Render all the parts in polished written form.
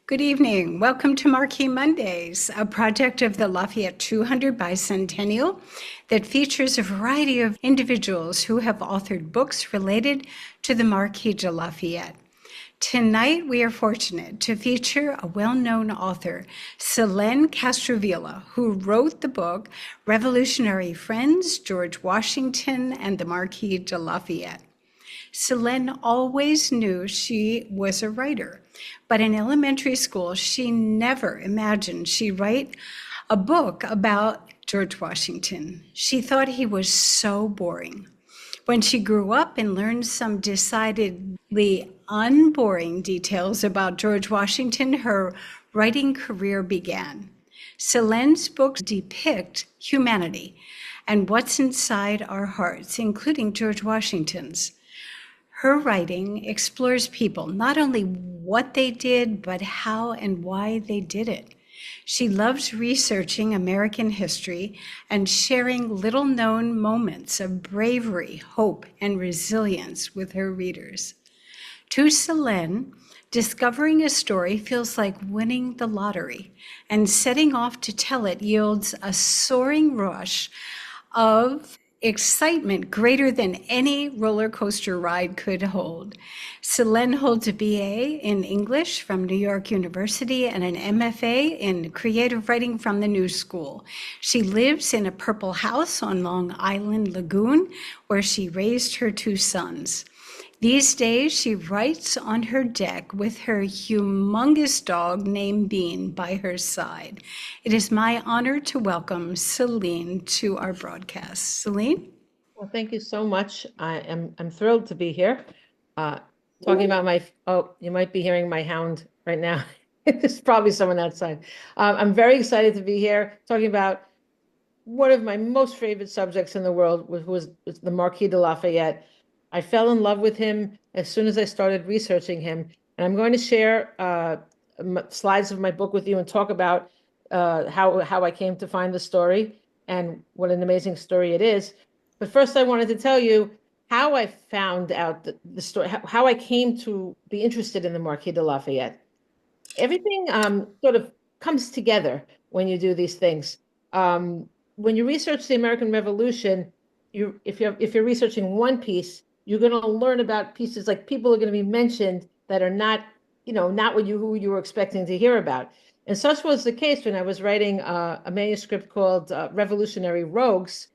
Good evening. Welcome to Marquis Mondays, a project of the Lafayette 200 Bicentennial that features a variety of individuals who have authored books related to the Marquis de Lafayette. Tonight, we are fortunate to feature a well-known author, Selene Castrovilla, who wrote the book Revolutionary Friends, George Washington and the Marquis de Lafayette. Selene always knew she was a writer, but in elementary school, she never imagined she'd write a book about George Washington. She thought he was so boring. When she grew up and learned some decidedly unboring details about George Washington, her writing career began. Selene's books depict humanity and what's inside our hearts, including George Washington's. Her writing explores people, not only what they did, but how and why they did it. She loves researching American history and sharing little-known moments of bravery, hope, and resilience with her readers. To Selene, discovering a story feels like winning the lottery, and setting off to tell it yields a soaring rush of excitement greater than any roller coaster ride could hold. Selene holds a BA in English from New York University and an MFA in creative writing from the New School. She lives in a purple house on Long Island Lagoon, where she raised her two sons. These days, she writes on her deck with her humongous dog named Bean by her side. It is my honor to welcome Selene to our broadcast. Selene? Well, thank you so much. I'm thrilled to be here. Talking about you might be hearing my hound right now. There's probably someone outside. I'm very excited to be here talking about one of my most favorite subjects in the world, which was the Marquis de Lafayette. I fell in love with him as soon as I started researching him. And I'm going to share slides of my book with you and talk about how I came to find the story and what an amazing story it is. But first, I wanted to tell you how I found out the story, how I came to be interested in the Marquis de Lafayette. Everything sort of comes together when you do these things. When you research the American Revolution, if you're researching one piece, you're going to learn about pieces, like people are going to be mentioned that are not who you were expecting to hear about. And such was the case when I was writing a manuscript called Revolutionary Rogues.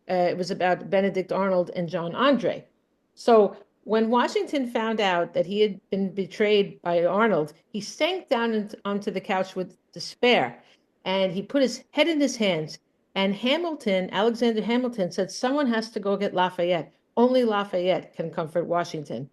It was about Benedict Arnold and John Andre. So when Washington found out that he had been betrayed by Arnold, he sank down onto the couch with despair, and he put his head in his hands. And Alexander Hamilton said, someone has to go get Lafayette. Only Lafayette can comfort Washington.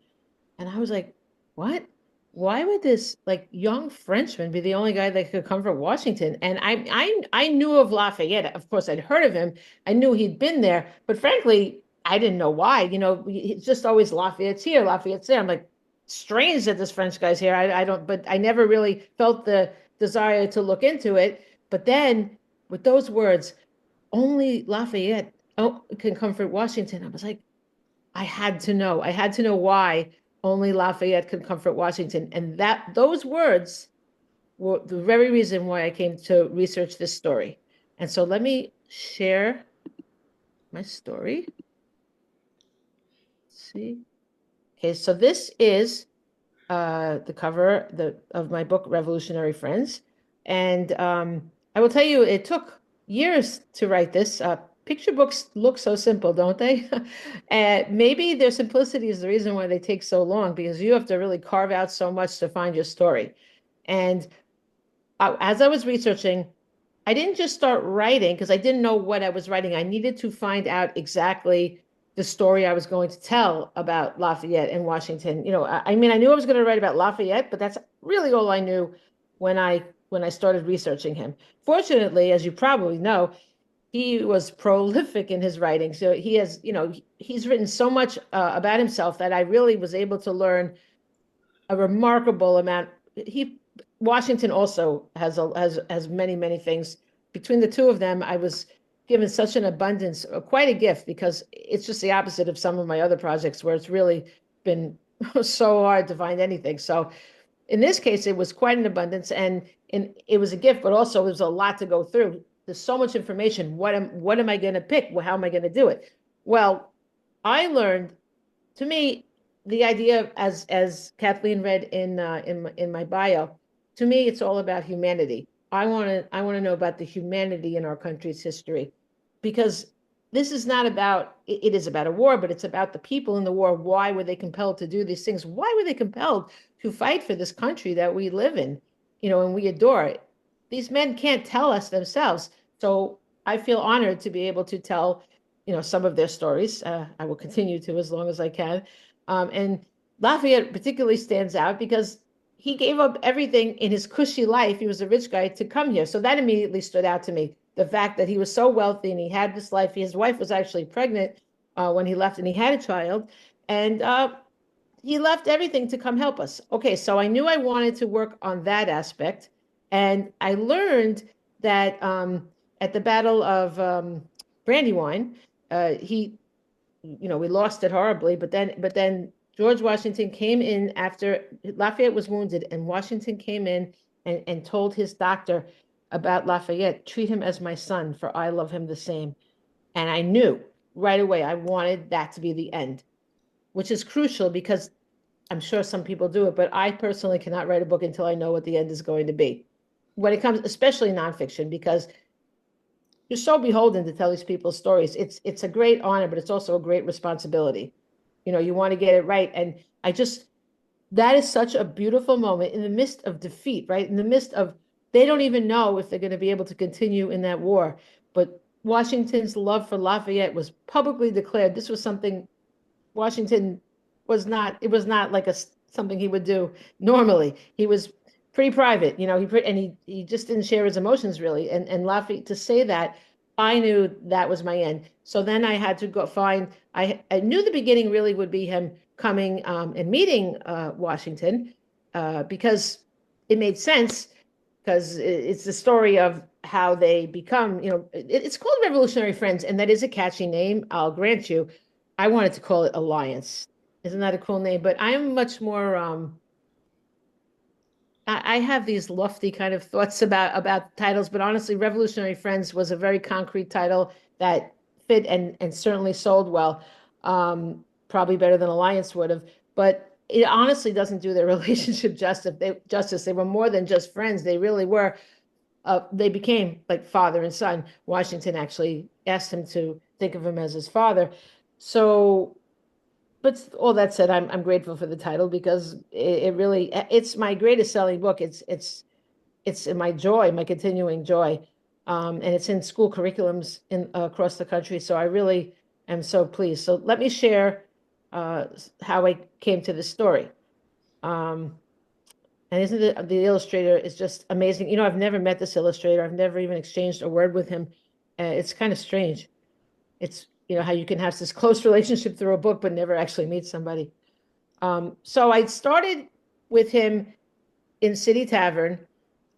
And I was like, what? Why would this young Frenchman be the only guy that could comfort Washington? And I knew of Lafayette. Of course, I'd heard of him. I knew he'd been there, but frankly, I didn't know why. It's just always Lafayette's here, Lafayette's there. I'm like, strange that this French guy's here. But I never really felt the desire to look into it. But then with those words, only Lafayette can comfort Washington, I was like, I had to know. I had to know why only Lafayette could comfort Washington. And those words were the very reason why I came to research this story. And so let me share my story. Let's see. Okay, so this is the cover of my book, Revolutionary Friends. And I will tell you, it took years to write this. Picture books look so simple, don't they? Maybe their simplicity is the reason why they take so long, because you have to really carve out so much to find your story. And as I was researching, I didn't just start writing because I didn't know what I was writing. I needed to find out exactly the story I was going to tell about Lafayette and Washington. I mean, I knew I was going to write about Lafayette, but that's really all I knew when I started researching him. Fortunately, as you probably know, he was prolific in his writing. So he's written so much about himself that I really was able to learn a remarkable amount. Washington also has many, many things. Between the two of them, I was given such an abundance, quite a gift, because it's just the opposite of some of my other projects where it's really been so hard to find anything. So in this case, it was quite an abundance, and it was a gift, but also there's a lot to go through. There's so much information. What am I going to pick? Well, how am I going to do it? Well, I learned, to me, the idea of, Kathleen read in my bio, to me, it's all about humanity. I want to know about the humanity in our country's history, because this is not about, it is about a war, but it's about the people in the war. Why were they compelled to do these things? Why were they compelled to fight for this country that we live in, and we adore? These men can't tell us themselves. So I feel honored to be able to tell, some of their stories. I will continue to as long as I can. And Lafayette particularly stands out because he gave up everything in his cushy life. He was a rich guy to come here. So that immediately stood out to me. The fact that he was so wealthy and he had this life. His wife was actually pregnant when he left, and he had a child. And he left everything to come help us. Okay, so I knew I wanted to work on that aspect. And I learned that at the Battle of Brandywine, he, we lost it horribly, but then George Washington came in after Lafayette was wounded, and Washington came in and told his doctor about Lafayette, treat him as my son, for I love him the same. And I knew right away I wanted that to be the end, which is crucial because I'm sure some people do it, but I personally cannot write a book until I know what the end is going to be. When it comes, especially nonfiction, because you're so beholden to tell these people's stories. It's a great honor, but it's also a great responsibility. You want to get it right. And that is such a beautiful moment in the midst of defeat, right? In the midst of, they don't even know if they're going to be able to continue in that war. But Washington's love for Lafayette was publicly declared. This was something Washington it was not like something he would do normally. He was pretty private, he just didn't share his emotions really. And Lafayette, to say that, I knew that was my end. So then I had to go find, I knew the beginning really would be him coming and meeting Washington because it made sense, because it's the story of how they become, it's called Revolutionary Friends, and that is a catchy name, I'll grant you. I wanted to call it Alliance. Isn't that a cool name? But I am much more, I have these lofty kind of thoughts about titles, but honestly, Revolutionary Friends was a very concrete title that fit and certainly sold well, probably better than Alliance would have. But it honestly doesn't do their relationship justice. They were more than just friends. They really were. They became like father and son. Washington actually asked him to think of him as his father. So, but all that said, I'm grateful for the title because it really, it's my greatest selling book. It's my joy, my continuing joy, and it's in school curriculums across the country. So I really am so pleased. So let me share how I came to this story. And isn't it, the illustrator is just amazing. I've never met this illustrator. I've never even exchanged a word with him. It's kind of strange. It's, how you can have this close relationship through a book, but never actually meet somebody. So I started with him in City Tavern.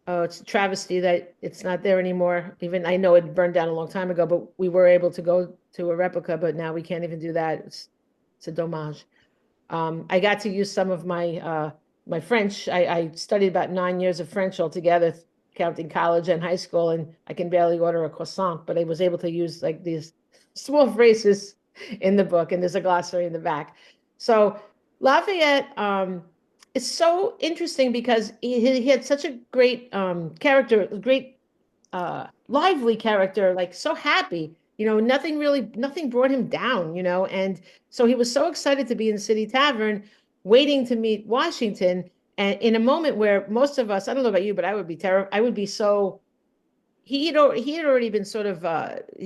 It's a travesty that it's not there anymore. Even I know it burned down a long time ago, but we were able to go to a replica, but now we can't even do that. It's a dommage. I got to use some of my French. I studied about 9 years of French altogether, counting college and high school, and I can barely order a croissant, but I was able to use like these small phrases in the book, and there's a glossary in the back. So Lafayette is so interesting because he had such a great character, great lively character, like so happy. Nothing brought him down, and so he was so excited to be in City Tavern, waiting to meet Washington. And in a moment where most of us, I don't know about you, but I would be terrified. I would be so, he had already been sort of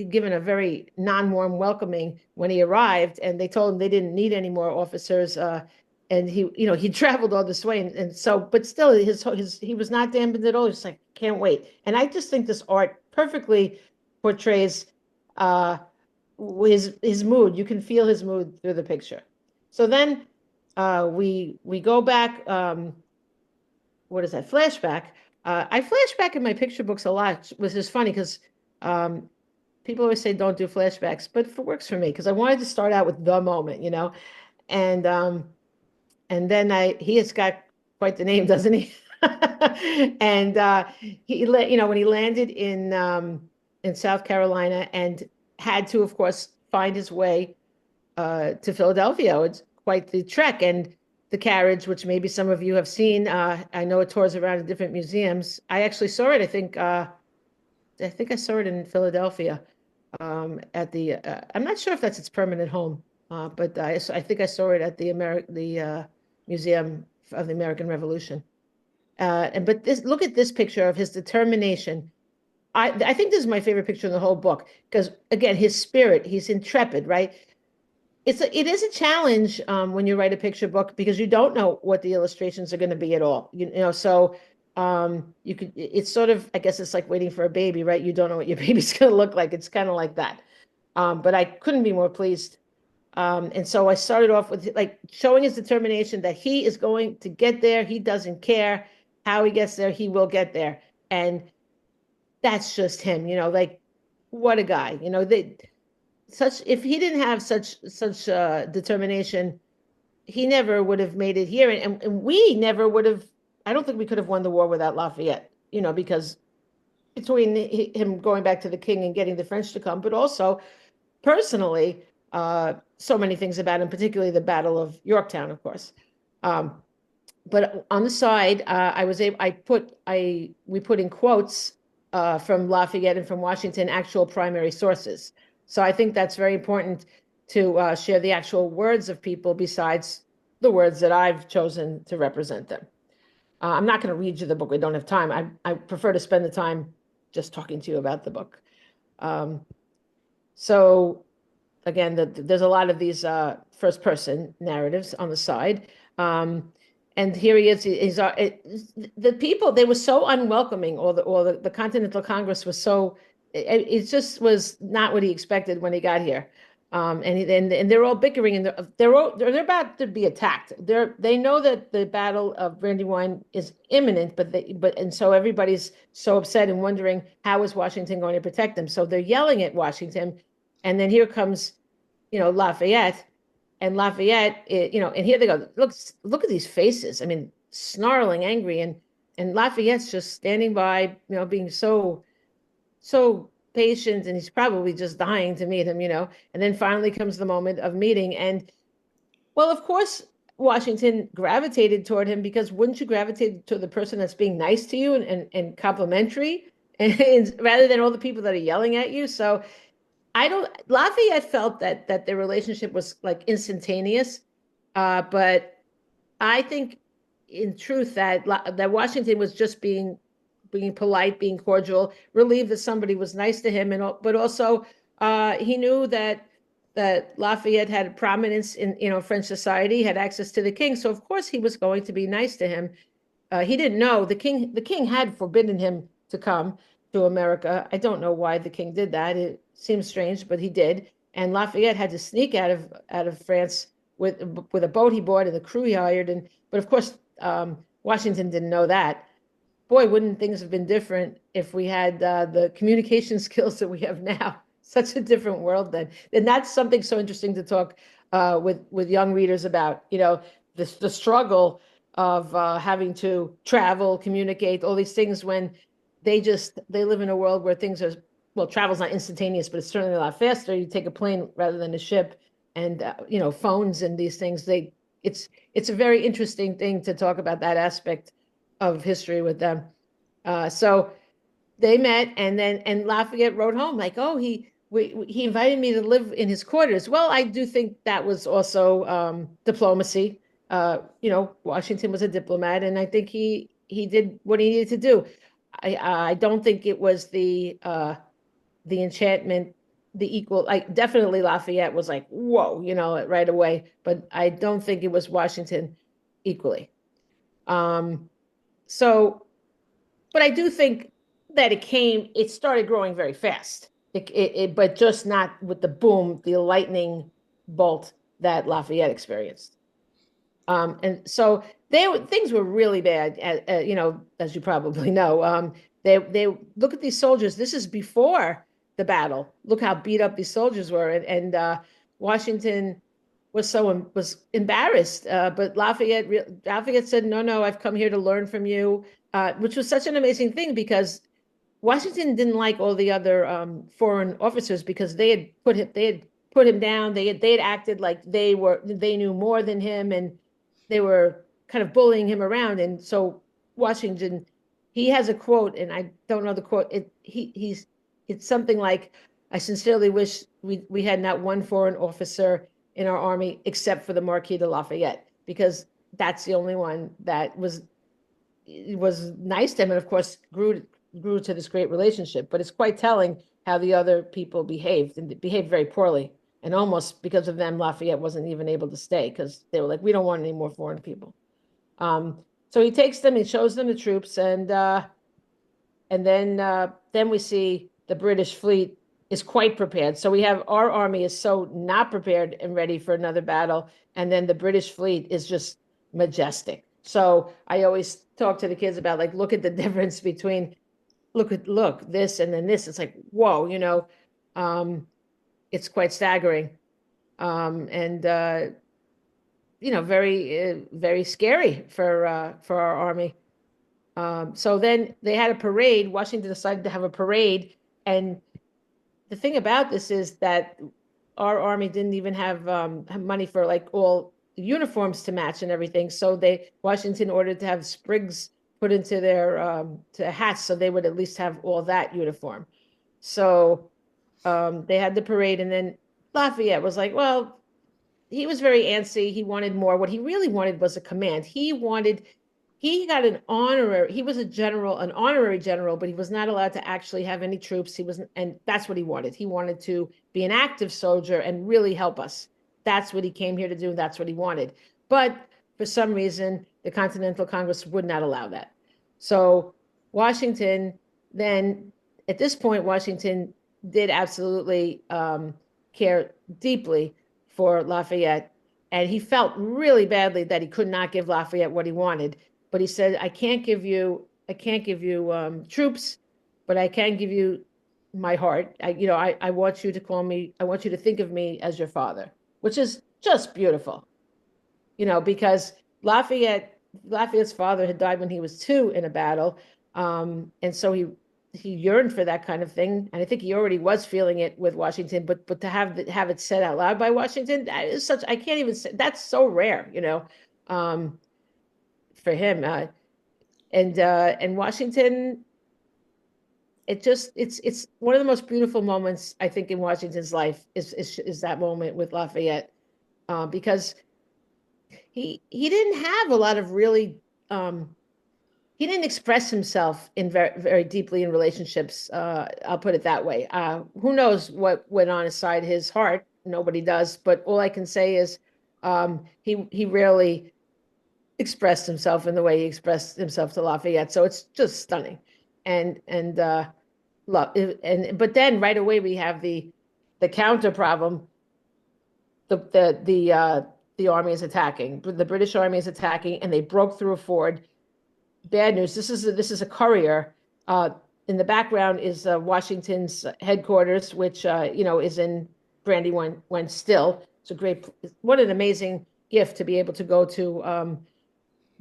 given a very non-warm welcoming when he arrived, and they told him they didn't need any more officers. And he traveled all this way, and so, but still, he was not dampened at all. He's like, can't wait. And I just think this art perfectly portrays his mood. You can feel his mood through the picture. So then we go back. What is that? Flashback. I flash back in my picture books a lot, which is funny because people always say don't do flashbacks, but it works for me because I wanted to start out with the moment, and then he has got quite the name, doesn't he? And when he landed in South Carolina and had to, of course, find his way to Philadelphia. It's quite the trek, and the carriage, which maybe some of you have seen. I know it tours around in different museums. I actually saw it. I think I saw it in Philadelphia at the. I'm not sure if that's its permanent home, but I think I saw it at the Museum of the American Revolution. But look at this picture of his determination. I think this is my favorite picture in the whole book because again, his spirit, he's intrepid, right? It is a challenge when you write a picture book because you don't know what the illustrations are going to be at all. So it's sort of, I guess it's like waiting for a baby, right? You don't know what your baby's going to look like. It's kind of like that. But I couldn't be more pleased. And so I started off with like showing his determination that he is going to get there. He doesn't care how he gets there. He will get there. And that's just him, like what a guy, if he didn't have such determination, he never would have made it here. And we never would have, I don't think we could have won the war without Lafayette, because between him going back to the king and getting the French to come, but also personally, so many things about him, particularly the Battle of Yorktown, of course. But on the side, we put in quotes from Lafayette and from Washington, actual primary sources. So I think that's very important to share the actual words of people besides the words that I've chosen to represent them. I'm not going to read you the book. We don't have time. I prefer to spend the time just talking to you about the book. So again, there's a lot of these first person narratives on the side. And here he is. The people, they were so unwelcoming, or the Continental Congress was so, it just was not what he expected when he got here. And they're all bickering, and they're about to be attacked. They know that the Battle of Brandywine is imminent, and so everybody's so upset and wondering how is Washington going to protect them. So they're yelling at Washington, and then here comes, Lafayette. And Lafayette, and here they go. Look at these faces. I mean, snarling, angry, and Lafayette's just standing by, being so patient, and he's probably just dying to meet him, And then finally comes the moment of meeting, and well, of course, Washington gravitated toward him because wouldn't you gravitate to the person that's being nice to you and complimentary, and rather than all the people that are yelling at you? So. Lafayette felt that their relationship was like instantaneous, but I think in truth that Washington was just being polite, being cordial, relieved that somebody was nice to him, but also he knew that Lafayette had prominence in French society, had access to the king, so of course he was going to be nice to him. He didn't know the king had forbidden him to come to America. I don't know why the king did that. It seems strange, but he did. And Lafayette had to sneak out of France with a boat he bought and the crew he hired. But of course, Washington didn't know that. Boy, wouldn't things have been different if we had the communication skills that we have now? Such a different world then. And that's something so interesting to talk with young readers about. The struggle of having to travel, communicate, all these things when they live in a world where things are, well, travel's not instantaneous, but it's certainly a lot faster. You take a plane rather than a ship, and phones and these things. It's a very interesting thing to talk about that aspect of history with them. So they met, and Lafayette wrote home like, oh, he invited me to live in his quarters. Well, I do think that was also diplomacy. Washington was a diplomat, and I think he did what he needed to do. I don't think it was the enchantment, the equal, like definitely Lafayette was like, whoa, right away, but I don't think it was Washington equally. But I do think that it started growing very fast, but just not with the boom, the lightning bolt that Lafayette experienced. And so things were really bad, as you probably know. They look at these soldiers. This is before the battle. Look how beat up these soldiers were. And Washington was embarrassed. But Lafayette said, "No, no, I've come here to learn from you," which was such an amazing thing because Washington didn't like all the other foreign officers because they had put him down. They had acted like they knew more than him, and they were kind of bullying him around. And so Washington, he has a quote, and I don't know the quote. It's something like, "I sincerely wish we had not one foreign officer in our army except for the Marquis de Lafayette, because that's the only one that was nice to him, and of course grew to this great relationship." But it's quite telling how the other people behaved, and behaved very poorly. And almost because of them, Lafayette wasn't even able to stay because they were like, "We don't want any more foreign people." So he takes them, he shows them the troops, and then we see the British fleet is quite prepared. So we have our army is so not prepared and ready for another battle, and then the British fleet is just majestic. So I always talk to the kids about, like, look at the difference between look this and then this. It's like, whoa, it's quite staggering, and very scary for our army. So then they had a parade. Washington decided to have a parade, and the thing about this is that our army didn't even have money for like all the uniforms to match and everything. So Washington ordered to have sprigs put into their to hats, so they would at least have all that uniform. So they had the parade, and then Lafayette was like, well, he was very antsy. He wanted more. What he really wanted was a command. He got he was a general, an honorary general, but he was not allowed to actually have any troops. And that's what he wanted. He wanted to be an active soldier and really help us. That's what he came here to do. That's what he wanted. But for some reason, the Continental Congress would not allow that. So Washington then, at this point, Washington did absolutely care deeply for Lafayette. And he felt really badly that he could not give Lafayette what he wanted. But he said, I can't give you troops, but I can give you my heart. I want you to think of me as your father, which is just beautiful, because Lafayette's father had died when he was 2 in a battle. And so he yearned for that kind of thing. And I think he already was feeling it with Washington, but to have it said out loud by Washington, that is I can't even say, that's so rare, for him. And Washington, it's one of the most beautiful moments, I think, in Washington's life is that moment with Lafayette, because he didn't have a lot of really, he didn't express himself in very, very deeply in relationships. I'll put it that way. Who knows what went on inside his heart? Nobody does. But all I can say is he rarely expressed himself in the way he expressed himself to Lafayette. So it's just stunning. And love. But then right away we have the counter problem. The army is attacking. The British army is attacking, and they broke through a ford. Bad news. This is a courier. In the background is Washington's headquarters, which is in Brandywine still. What an amazing gift to be able to go to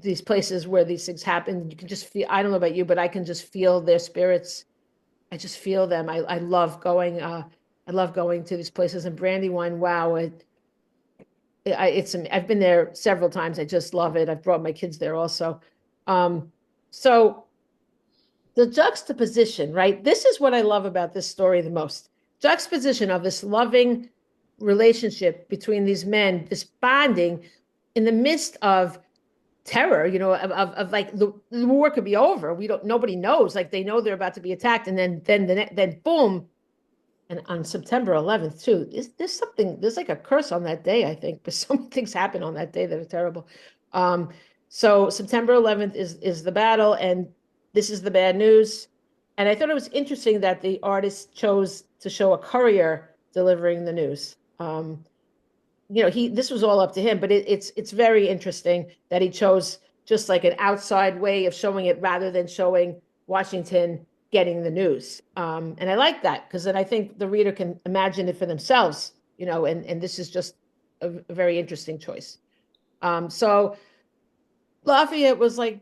these places where these things happen. You can just feel. I don't know about you, but I can just feel their spirits. I just feel them. I love going. I love going to these places in Brandywine. Wow, I've been there several times. I just love it. I've brought my kids there also. So the juxtaposition, right? This is what I love about this story the most. Juxtaposition of this loving relationship between these men, this bonding in the midst of terror, of like the war could be over. Nobody knows. Like, they know they're about to be attacked, and then boom. And on September 11th too, there's like a curse on that day, I think, but so many things happen on that day that are terrible. So September 11th is the battle, and this is the bad news. And I thought it was interesting that the artist chose to show a courier delivering the news. This was all up to him, but it's very interesting that he chose just like an outside way of showing it rather than showing Washington getting the news. And I like that, because then I think the reader can imagine it for themselves, and this is just a very interesting choice. So Lafayette was like,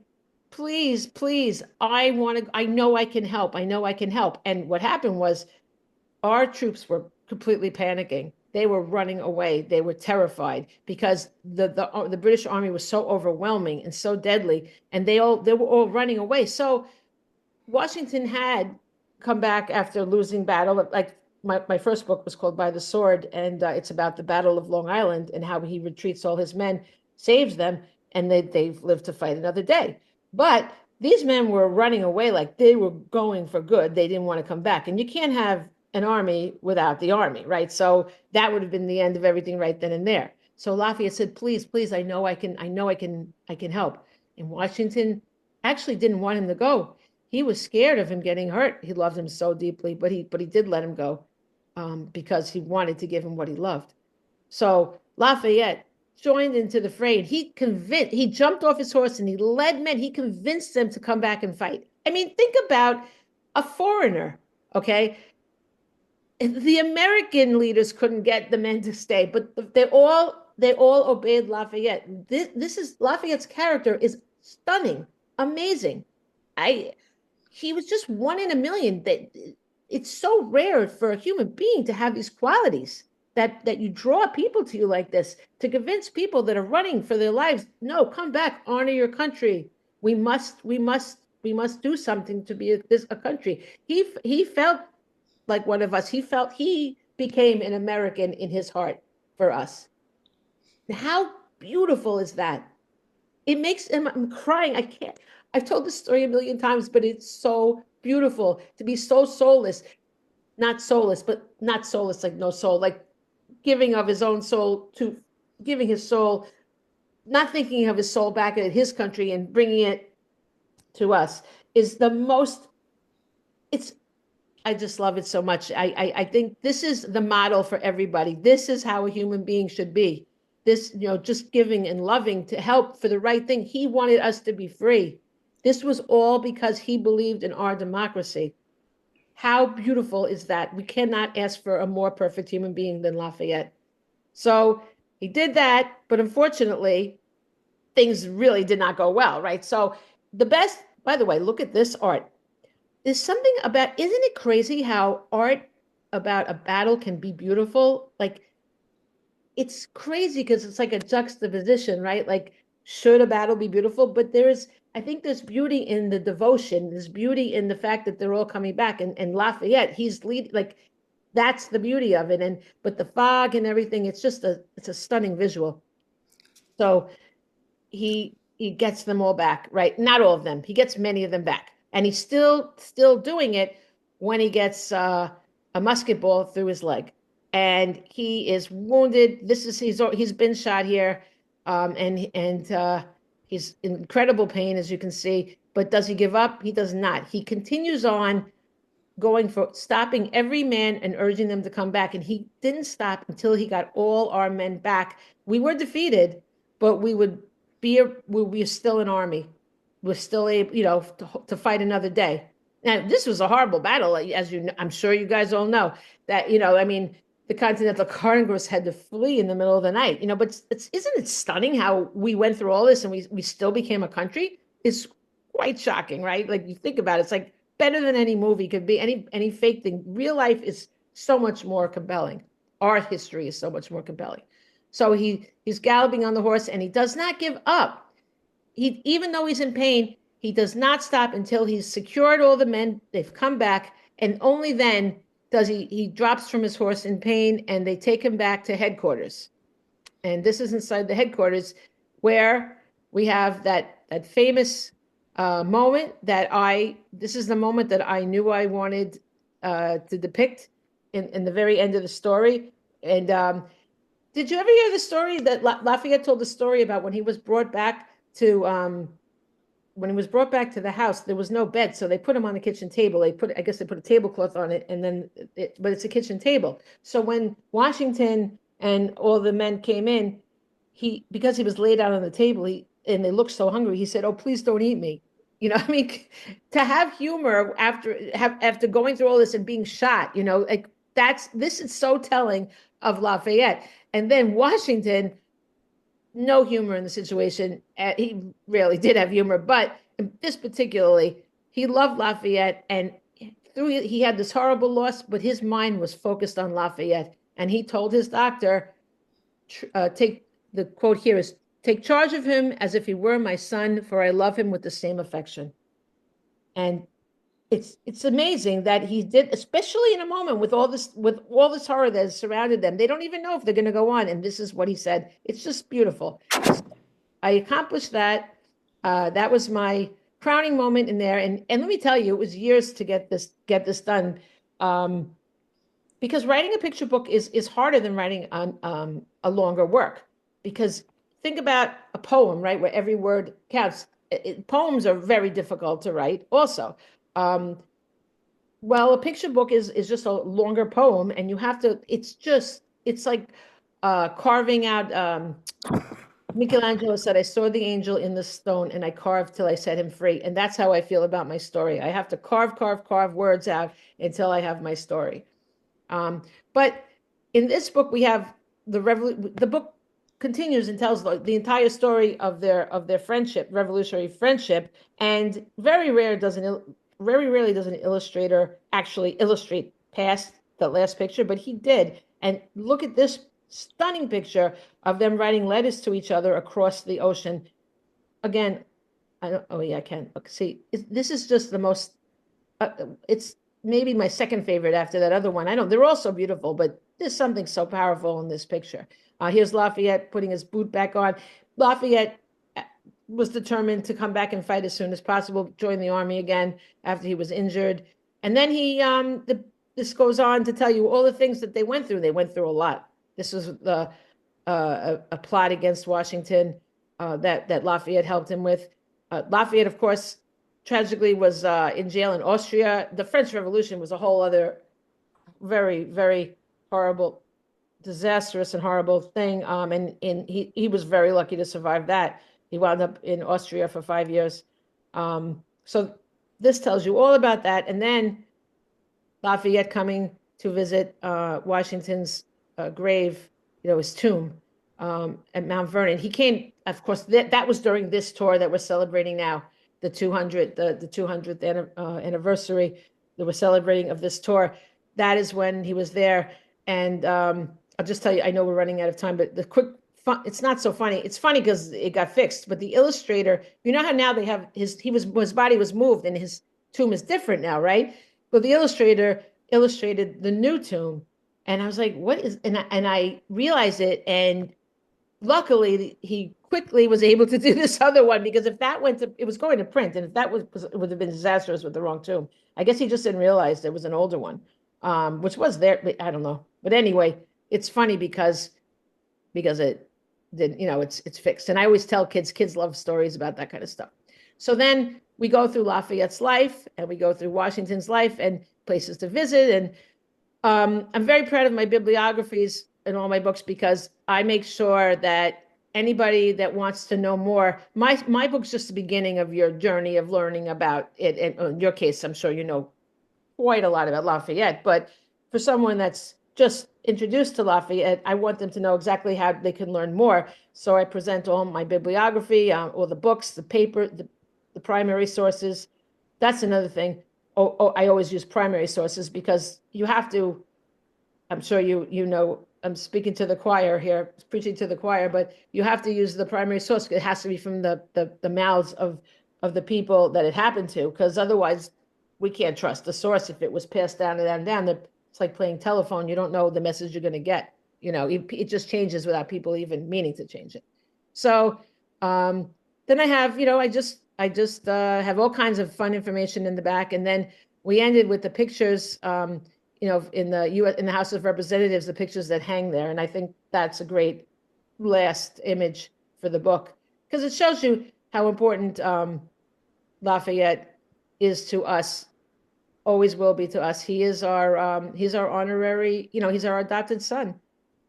please, please, I know I can help. I know I can help. And what happened was our troops were completely panicking. They were running away. They were terrified because the British Army was so overwhelming and so deadly, and they were all running away. So Washington had come back after losing battle. Like my first book was called By the Sword, and it's about the Battle of Long Island and how he retreats all his men, saves them, and they've lived to fight another day. But these men were running away like they were going for good. They didn't want to come back. And you can't have an army without the army, right? So that would have been the end of everything right then and there. So Lafayette said, please, please, I can help. And Washington actually didn't want him to go. He was scared of him getting hurt. He loved him so deeply, but he did let him go because he wanted to give him what he loved. So Lafayette joined into the fray, and he jumped off his horse and he led men. He convinced them to come back and fight. I mean, think about a foreigner, okay? The American leaders couldn't get the men to stay, but they all obeyed Lafayette. This is Lafayette's character is stunning, amazing. I He was just one in a million. That it's so rare for a human being to have these qualities that you draw people to you like this, to convince people that are running for their lives. No, come back, honor your country. We must do something to be a country. He felt like one of us. He felt he became an American in his heart for us. How beautiful is that? It makes him, I'm crying. I can't. I've told this story a million times, but it's so beautiful to be so soulless, not soulless, but not soulless, like no soul, like giving of his own soul to giving his soul, not thinking of his soul back at his country and bringing it to us is the most, it's, I just love it so much. I think this is the model for everybody. This is how a human being should be. This, just giving and loving to help for the right thing. He wanted us to be free. This was all because he believed in our democracy. How beautiful is that? We cannot ask for a more perfect human being than Lafayette. So he did that, but unfortunately, things really did not go well, right? So the best, by the way, look at this art. There's something about, isn't it crazy how art about a battle can be beautiful? Like, it's crazy because it's like a juxtaposition, right? Like, should a battle be beautiful? But I think there's beauty in the devotion. There's beauty in the fact that they're all coming back. And Lafayette, he's lead, like, that's the beauty of it. But the fog and everything, it's a stunning visual. So he gets them all back, right? Not all of them. He gets many of them back. And he's still doing it when he gets a musket ball through his leg. And he is wounded. He's been shot here, and he's in incredible pain, as you can see. But does he give up? He does not. He continues on stopping every man and urging them to come back. And he didn't stop until he got all our men back. We were defeated, but we'll be still an army. We're still able, to fight another day. Now, this was a horrible battle, as I'm sure you guys all know that, I mean, the Continental Congress had to flee in the middle of the night, but isn't it stunning how we went through all this and we still became a country? It's quite shocking, right? Like, you think about it, it's like better than any movie could be, any fake thing. Real life is so much more compelling. Our history is so much more compelling. So he's galloping on the horse and he does not give up. Even though he's in pain, he does not stop until he's secured all the men. They've come back, and only then does he drops from his horse in pain, and they take him back to headquarters. And this is inside the headquarters where we have that famous moment this is the moment that I knew I wanted to depict in the very end of the story. And did you ever hear the story that Lafayette told the story about when he was brought back to the house? There was no bed, so they put him on the kitchen table. I guess they put a tablecloth on it, and then but it's a kitchen table. So when Washington and all the men came in, because he was laid out on the table, and they looked so hungry, he said, "Oh, please don't eat me." I mean, to have humor after going through all this and being shot, like this is so telling of Lafayette. And then Washington, no humor in the situation. He really did have humor, but this particularly, he loved Lafayette, and he had this horrible loss, but his mind was focused on Lafayette. And he told his doctor, take the quote here is, take charge of him as if he were my son, for I love him with the same affection. And it's amazing that he did, especially in a moment with all this horror that has surrounded them. They don't even know if they're going to go on. And this is what he said. It's just beautiful. I accomplished that. That was my crowning moment in there. And let me tell you, it was years to get this done. Because writing a picture book is harder than writing on a longer work. Because think about a poem, right, where every word counts. Poems are very difficult to write also. Well, a picture book is just a longer poem, and you have to, it's like carving out, Michelangelo said, I saw the angel in the stone and I carved till I set him free. And that's how I feel about my story. I have to carve words out until I have my story. But in this book, we have the book continues and tells the entire story of their friendship, revolutionary friendship. And very rarely does an illustrator actually illustrate past the last picture, but he did. And look at this stunning picture of them writing letters to each other across the ocean. Again, I can see. This is just the most, it's maybe my second favorite after that other one. I know they're all so beautiful, but there's something so powerful in this picture. Here's Lafayette putting his boot back on. Lafayette was determined to come back and fight as soon as possible, join the army again after he was injured. And then this goes on to tell you all the things that they went through. They went through a lot. This was a plot against Washington that Lafayette helped him with. Lafayette, of course, tragically was in jail in Austria. The French Revolution was a whole other very, very horrible, disastrous and horrible thing. And he was very lucky to survive that. He wound up in Austria for 5 years. So this tells you all about that. And then Lafayette coming to visit Washington's grave, his tomb at Mount Vernon. He came, of course, that was during this tour that we're celebrating now, the 200th anniversary that we're celebrating of this tour. That is when he was there. And I'll just tell you, I know we're running out of time, but it's not so funny. It's funny because it got fixed, but the illustrator, you know how now they have his body was moved and his tomb is different now, right? Well, the illustrator illustrated the new tomb. And I was like, what is, and I realized it. And luckily he quickly was able to do this other one, because if that it was going to print. And if that it would have been disastrous with the wrong tomb. I guess he just didn't realize there was an older one, which was there. I don't know. But anyway, it's funny because it didn't, it's fixed. And I always tell kids love stories about that kind of stuff. So then we go through Lafayette's life and we go through Washington's life and places to visit. And I'm very proud of my bibliographies in all my books, because I make sure that anybody that wants to know more, my book's just the beginning of your journey of learning about it. And in your case, I'm sure you know quite a lot about Lafayette, but for someone that's just introduced to Lafayette, I want them to know exactly how they can learn more. So I present all my bibliography, all the books, the paper, the primary sources. That's another thing. I always use primary sources because you have to, I'm sure you know, I'm speaking to the choir here, preaching to the choir, but you have to use the primary source. It has to be from the mouths of the people that it happened to, because otherwise we can't trust the source. If it was passed down and down and down, it's like playing telephone. You don't know the message you're going to get. It just changes without people even meaning to change it. So then I have, I just have all kinds of fun information in the back. And then we ended with the pictures, in the House of Representatives, the pictures that hang there. And I think that's a great last image for the book, because it shows you how important Lafayette is to us, always will be to us. He's our honorary, he's our adopted son.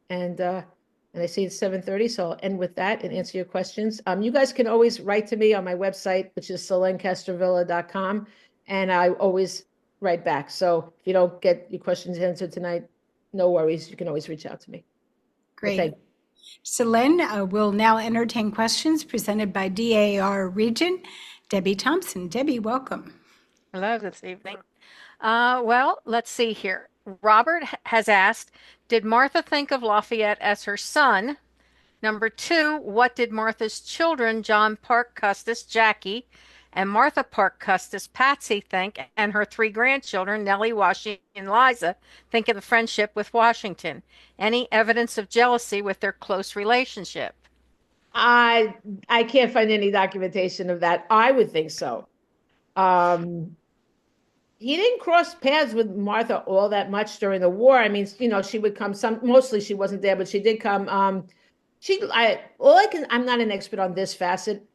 And I see it's 7:30, so I'll end with that and answer your questions. You guys can always write to me on my website, which is selenecastrovilla.com, and I always write back. So if you don't get your questions answered tonight, no worries. You can always reach out to me. Great. Thank you. Selene will now entertain questions presented by DAR Region, Debbie Thompson. Debbie, welcome. Hello this evening. Well, let's see here. Robert has asked, did Martha think of Lafayette as her son? Number two, what did Martha's children, John Parke Custis, Jackie, and Martha Parke Custis, Patsy, think, and her three grandchildren, Nellie, Washington, and Liza, think of the friendship with Washington? Any evidence of jealousy with their close relationship? I I can't find any documentation of that. I would think so. Um, he didn't cross paths with Martha all that much during the war. I mean, she would come mostly she wasn't there, but she did come. I'm not an expert on this facet,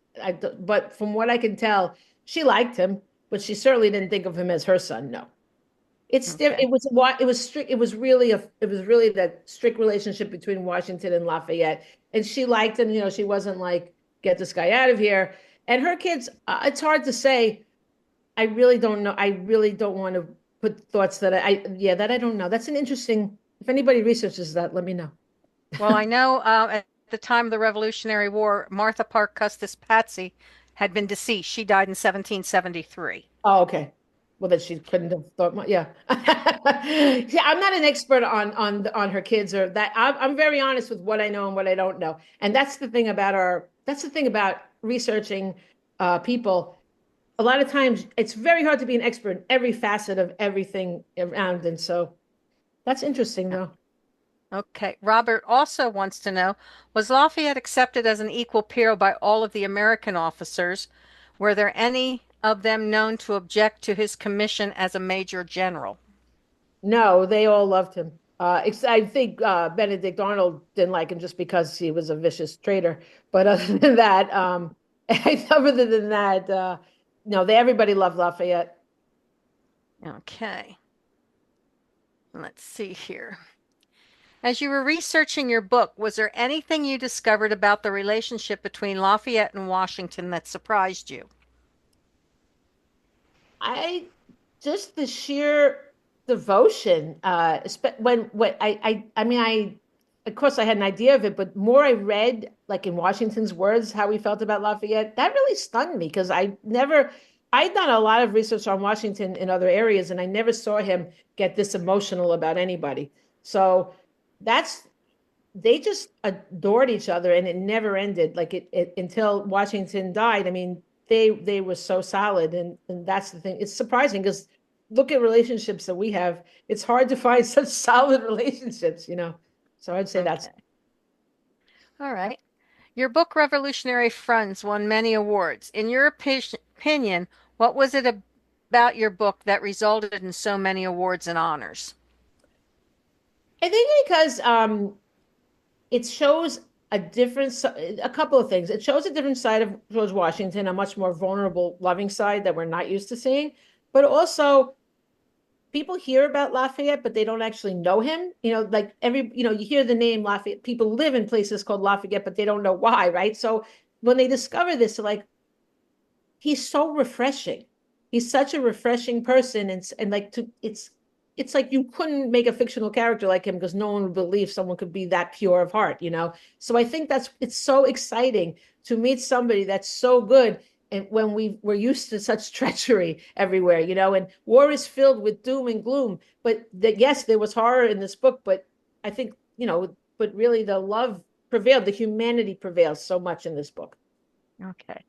but from what I can tell, she liked him, but she certainly didn't think of him as her son. No. Okay. It was strict. It was really that strict relationship between Washington and Lafayette, and she liked him. She wasn't like get this guy out of here. And her kids, it's hard to say. I really don't know. I really don't want to put thoughts that I don't know. That's an interesting. If anybody researches that, let me know. Well, I know at the time of the Revolutionary War, Martha Parke Custis Patsy had been deceased. She died in 1773. Oh, okay. Well, then she couldn't have thought. Yeah. Yeah, I'm not an expert on her kids or that. I'm very honest with what I know and what I don't know. And that's the thing about researching people. A lot of times, it's very hard to be an expert in every facet of everything around, and so that's interesting, though. Okay. Robert also wants to know, was Lafayette accepted as an equal peer by all of the American officers? Were there any of them known to object to his commission as a major general? No, they all loved him. I think Benedict Arnold didn't like him just because he was a vicious traitor. But other than that, no, everybody loved Lafayette. Okay. Let's see here. As you were researching your book, was there anything you discovered about the relationship between Lafayette and Washington that surprised you? I just the sheer devotion. Of course I had an idea of it, but more I read, like in Washington's words, how he felt about Lafayette, that really stunned me because I'd done a lot of research on Washington in other areas, and I never saw him get this emotional about anybody. So that's they just adored each other, and it never ended. Like it until Washington died. I mean, they were so solid, and that's the thing. It's surprising because look at relationships that we have. It's hard to find such solid relationships. So I'd say that's Okay. All right. Your book, Revolutionary Friends, won many awards. In your opinion, what was it about your book that resulted in so many awards and honors? I think because it shows a couple of things. It shows a different side of George Washington, a much more vulnerable, loving side that we're not used to seeing. But also, people hear about Lafayette, but they don't actually know him. Like you hear the name Lafayette. People live in places called Lafayette, but they don't know why, right? So when they discover this, they're like, he's so refreshing. He's such a refreshing person, and like it's like you couldn't make a fictional character like him because no one would believe someone could be that pure of heart. So I think it's so exciting to meet somebody that's so good. And when we're used to such treachery everywhere, and war is filled with doom and gloom. But yes, there was horror in this book, but I think, but really the love prevailed, the humanity prevails so much in this book. Okay.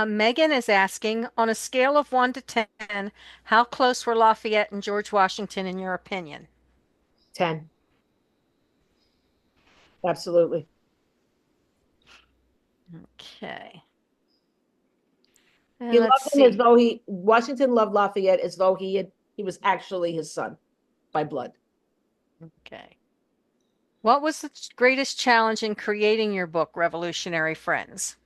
Megan is asking, on a scale of 1 to 10, how close were Lafayette and George Washington in your opinion? 10. Absolutely. Okay. He And loved let's him as see. though Washington loved Lafayette as though he was actually his son by blood. Okay. What was the greatest challenge in creating your book, Revolutionary Friends?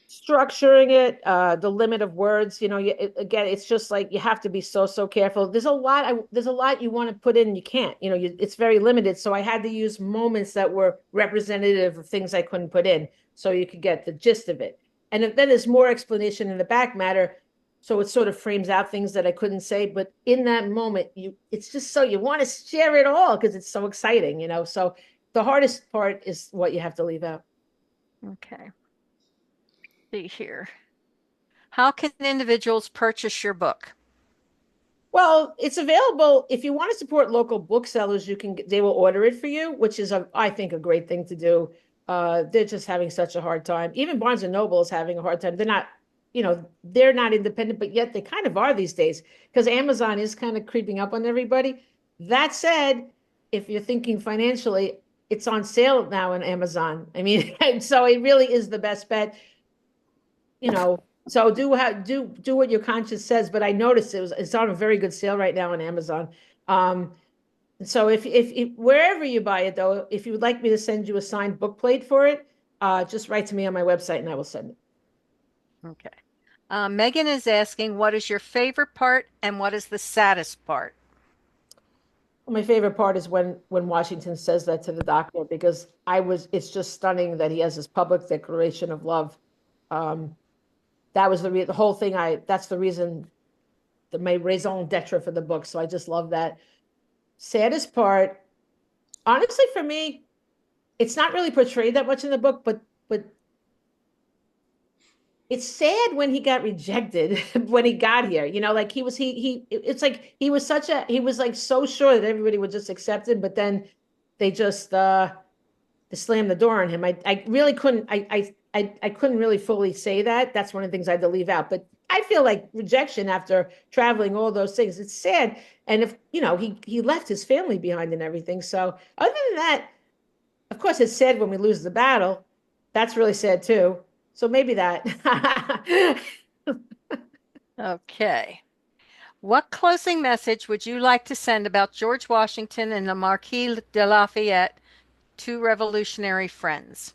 Structuring it, the limit of words, again, it's just like you have to be so careful. There's a lot you want to put in, and you can't. It's very limited. So I had to use moments that were representative of things I couldn't put in, so you could get the gist of it. And then there's more explanation in the back matter, so it sort of frames out things that I couldn't say. But in that moment, it's just so you want to share it all because it's so exciting. So The hardest part is what you have to leave out. Okay. See here. How can individuals purchase your book? Well, it's available. If you want to support local booksellers, they will order it for you, which is I think a great thing to do. They're just having such a hard time. Even Barnes and Noble is having a hard time. They're not independent, but yet they kind of are these days because Amazon is kind of creeping up on everybody. That said, if you're thinking financially, it's on sale now on Amazon. I mean, so it really is the best bet. So do what your conscience says. But I noticed it's on a very good sale right now on Amazon. So if wherever you buy it though, if you would like me to send you a signed book plate for it, just write to me on my website and I will send it. Okay. Megan is asking, what is your favorite part and what is the saddest part? Well, my favorite part is when Washington says that to the doctor because it's just stunning that he has this public declaration of love. That was the whole thing. That's the reason, my raison d'etre for the book. So I just love that. Saddest part, honestly, for me, it's not really portrayed that much in the book, but it's sad when he got rejected when he got here. Like it's like he was like so sure that everybody would just accept him, but then they just they slammed the door on him. I really couldn't I couldn't really fully say that. That's one of the things I had to leave out. But I feel like rejection after traveling all those things, it's sad. And if he left his family behind and everything. So other than that, of course, it's sad when we lose the battle. That's really sad too. So maybe that. Okay. What closing message would you like to send about George Washington and the Marquis de Lafayette, two revolutionary friends?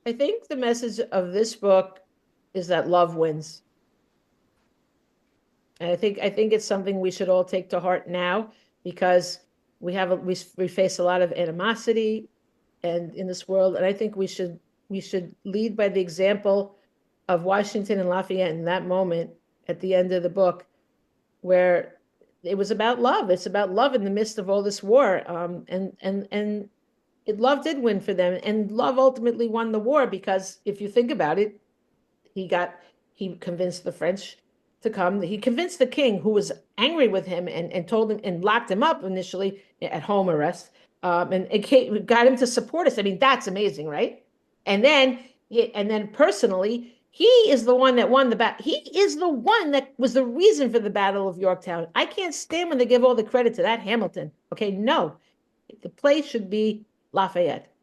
I think the message of this book is that love wins. And I think it's something we should all take to heart now because we face a lot of animosity and in this world, and I think we should lead by the example of Washington and Lafayette in that moment at the end of the book, where it was about love. It's about love in the midst of all this war, and love did win for them, and love ultimately won the war because if you think about it, he convinced the French to come. He convinced the king, who was angry with him and told him and locked him up initially at home arrest, and it got him to support us. I mean, that's amazing, right? And then personally, he is the one that won the battle. He is the one that was the reason for the Battle of Yorktown. I can't stand when they give all the credit to that Hamilton. Okay, no, the place should be Lafayette.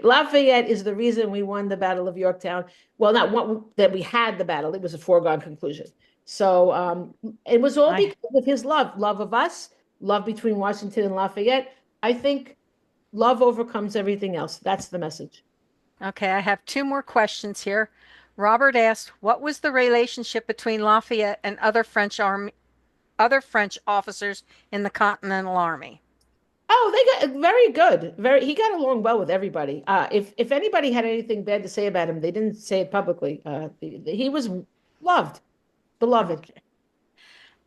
Lafayette is the reason we won the Battle of Yorktown. Well, not one, that we had the battle. It was a foregone conclusion. So it was all because of his love of us, love between Washington and Lafayette. I think love overcomes everything else. That's the message. Okay, I have two more questions here. Robert asked, what was the relationship between Lafayette and other French officers in the Continental Army? Oh, they got very good. He got along well with everybody. If anybody had anything bad to say about him, they didn't say it publicly. He was loved, beloved. Okay.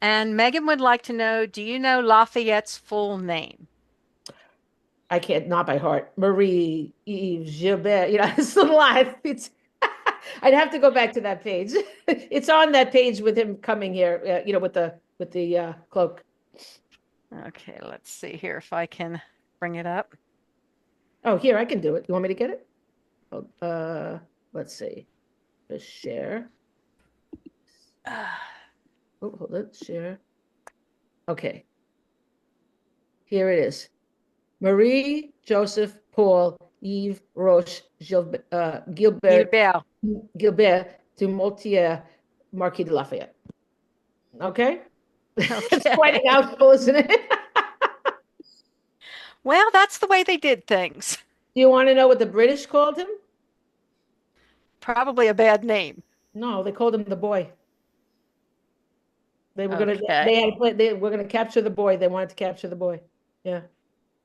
And Megan would like to know, do you know Lafayette's full name? I can't, not by heart. Marie Yves Gilbert. It's a lot. I'd have to go back to that page. It's on that page with him coming here. With the cloak. Okay, let's see here if I can bring it up. Oh, here I can do it. You want me to get it? Let's see. Just share. Oh, hold it. Share. Okay. Here it is. Marie Joseph Paul Yves Roche Gilbert Gilbert. du Motier Marquis de Lafayette. Okay? It's Okay. quite a mouthful, isn't it? Well, that's the way they did things. Do you want to know what the British called him? Probably a bad name. No, they called him the boy. They were gonna Okay. they had to play, they were gonna capture the boy. They wanted to capture the boy. Yeah.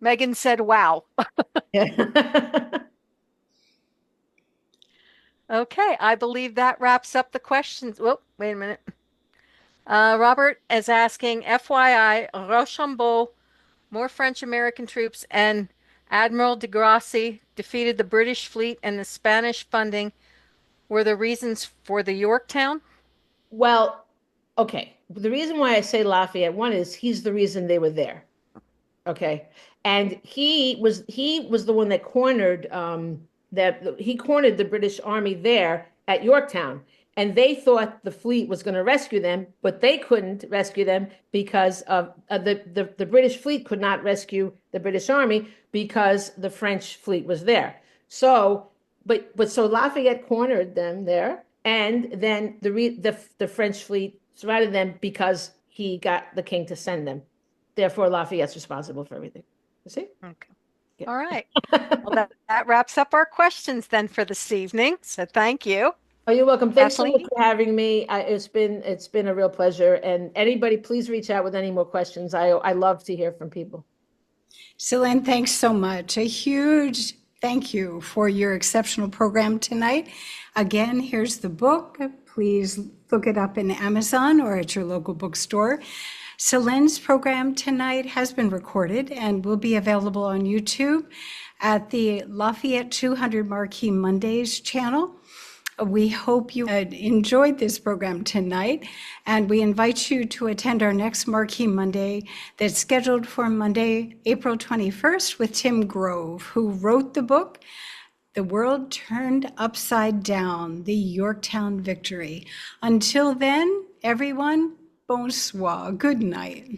Megan said, wow. Yeah. Okay, I believe that wraps up the questions. Whoa, wait a minute. Robert is asking, FYI, Rochambeau, more French American troops, and Admiral de Grasse defeated the British fleet and the Spanish funding were the reasons for the Yorktown? Well, okay. The reason why I say Lafayette, one is he's the reason they were there. Okay. And he was the one that cornered the British Army there at Yorktown. And they thought the fleet was going to rescue them, but they couldn't rescue them because of the British fleet could not rescue the British Army because the French fleet was there. So, so Lafayette cornered them there, and then the French fleet surrounded them because he got the king to send them. Therefore, Lafayette's responsible for everything. You see? Okay. Yeah. All right. Well, that wraps up our questions then for this evening. So thank you. Oh, you're welcome. Thanks so much Kathleen? for having me. It's been a real pleasure. And anybody, please reach out with any more questions. I love to hear from people. Selene, thanks so much. A huge thank you for your exceptional program tonight. Again, here's the book. Please look it up in Amazon or at your local bookstore. Selene's program tonight has been recorded and will be available on YouTube at the Lafayette 200 Marquis Mondays channel. We hope you enjoyed this program tonight, and we invite you to attend our next Marquis Monday that's scheduled for Monday, April 21st with Tim Grove, who wrote the book, The World Turned Upside Down, The Yorktown Victory. Until then, everyone, bonsoir, good night.